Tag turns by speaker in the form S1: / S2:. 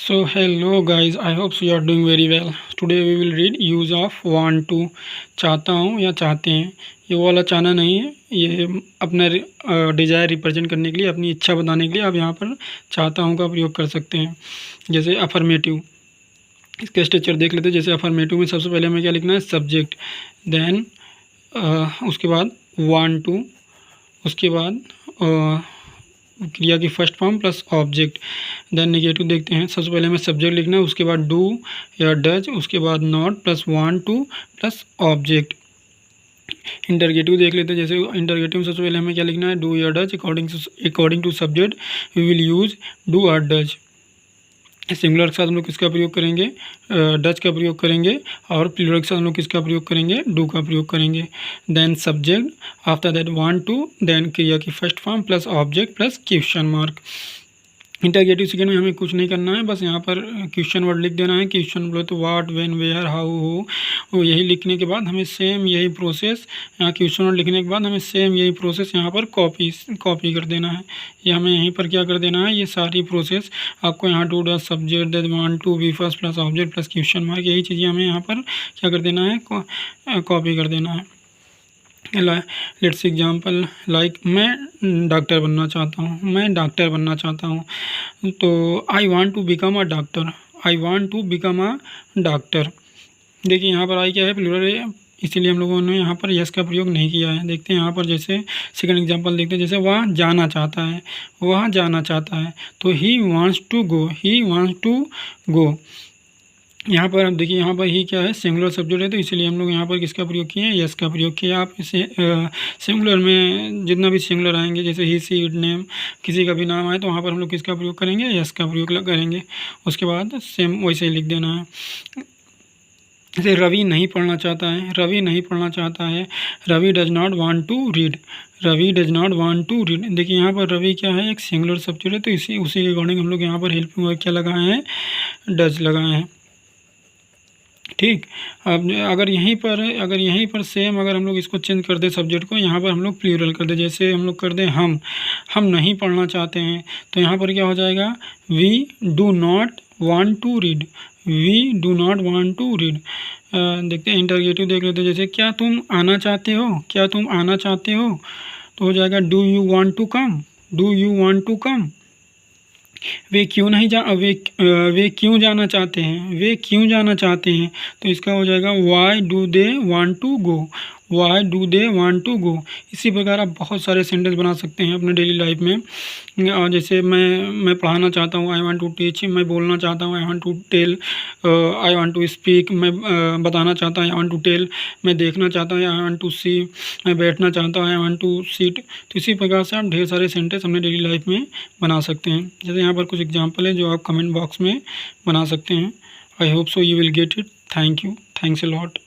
S1: So hello guys, I hope so you are doing very well. Today we will read use of want to. चाहता हूँ या चाहते हैं, ये वाला चाहना नहीं है, ये अपना डिज़ायर रिप्रेजेंट करने के लिए, अपनी इच्छा बताने के लिए आप यहाँ पर चाहता हूँ का प्रयोग कर सकते हैं। जैसे अफर्मेटिव, इसका स्ट्रक्चर देख लेते हैं। जैसे अफर्मेटिव में सबसे पहले हमें क्या लिखना है, सब्जेक्ट, देन उसके बाद वांट टू, उसके बाद क्रिया की first form plus object. Then negative देखते हैं, सबसे पहले हमें सब्जेक्ट लिखना है, उसके बाद डू या डज, उसके बाद not plus want two plus object. Interrogative देख लेते हैं। जैसे इंटरगेटिव में सबसे पहले हमें क्या लिखना है, डू या does, according to subject we will use do और डज। सिंगुलर के साथ हम लोग किसका प्रयोग करेंगे, डज का प्रयोग करेंगे, और प्लूरल के साथ हम लोग किसका प्रयोग करेंगे, डू का प्रयोग करेंगे। Then subject, after that want to, then क्रिया की first form plus object plus question mark. Interrogative second में हमें कुछ नहीं करना है, बस यहाँ पर क्वेश्चन वर्ड लिख देना है। क्वेश्चन बोले तो what, when, where, how, who, यही लिखने के बाद हमें सेम यही प्रोसेस, यहाँ क्वेश्चन वर्ड लिखने के बाद हमें सेम यही प्रोसेस यहाँ पर कॉपी कर देना है। ये हमें यहीं पर क्या कर देना है, ये सारी प्रोसेस आपको यहाँ to does subject that want to be first plus object plus question mark, यही चीज़ें हमें यहाँ पर क्या कर देना है, कॉपी कर देना है। लेट्स एग्जाम्पल लाइक, मैं डॉक्टर बनना चाहता हूँ, मैं डॉक्टर बनना चाहता हूँ। तो I want to become a doctor, I want to become a doctor. देखिए यहाँ पर आई क्या है, प्लूरल है, इसीलिए हम लोगों ने यहाँ पर यस का प्रयोग नहीं किया है। देखते हैं यहाँ पर, जैसे सेकंड एग्जांपल देखते हैं। जैसे वह जाना चाहता है, वह जाना चाहता है, तो he wants to go, he wants to go. यहाँ पर आप देखिए, यहाँ पर ही क्या है, सिंगुलर सब्जेक्ट है, तो इसलिए हम लोग यहाँ पर किसका प्रयोग किए हैं, यस का प्रयोग किया। आप इसे सिंगुलर में जितना भी सिंगुलर आएंगे, जैसे ही, सी, इट, नेम, किसी का भी नाम आए, तो वहाँ पर हम लोग किसका प्रयोग करेंगे, यस का प्रयोग करेंगे। उसके बाद सेम वैसे ही लिख देना है। जैसे रवि नहीं पढ़ना चाहता है, रवि नहीं पढ़ना चाहता है, Ravi does not want to read, Ravi does not want to read. देखिए यहाँ पर रवि क्या है, एक सिंगुलर सब्जेक्ट है, तो उसी के अकॉर्डिंग हम लोग यहाँ पर हेल्पिंग वर्ब क्या लगाए हैं, डज लगाए हैं। ठीक, अब अगर यहीं पर सेम अगर हम लोग इसको चेंज कर दें सब्जेक्ट को, यहाँ पर हम लोग प्लूरल कर दें। जैसे हम लोग कर दें हम नहीं पढ़ना चाहते हैं, तो यहाँ पर क्या हो जाएगा, we do not want to read, we do not want to read. देखते हैं इंटरगेटिव देख लेते हैं। जैसे क्या तुम आना चाहते हो, क्या तुम आना चाहते हो, तो हो जाएगा do you want to come, do you want to come. वे क्यों जाना चाहते हैं, वे क्यों जाना चाहते हैं, तो इसका हो जाएगा why do they want to go, why do they want to go. इसी प्रकार आप बहुत सारे सेंटेंस बना सकते हैं अपने डेली लाइफ में। और जैसे मैं पढ़ाना चाहता हूँ, आई वांट टू टीच, मैं बोलना चाहता हूँ, I want to tell, I want to speak, मैं बताना चाहता हूँ, आई वांट टू टेल, मैं देखना चाहता हूँ, आई वांट टू सी, मैं बैठना चाहता हूँ, आई वांट टू सीट। तो इसी प्रकार से आप ढेर सारे सेंटेंस अपने डेली लाइफ में बना सकते हैं। जैसे यहाँ पर कुछ एग्जाम्पल है जो आप कमेंट बॉक्स में बना सकते हैं। I hope so you will get it. Thank you, thanks a lot.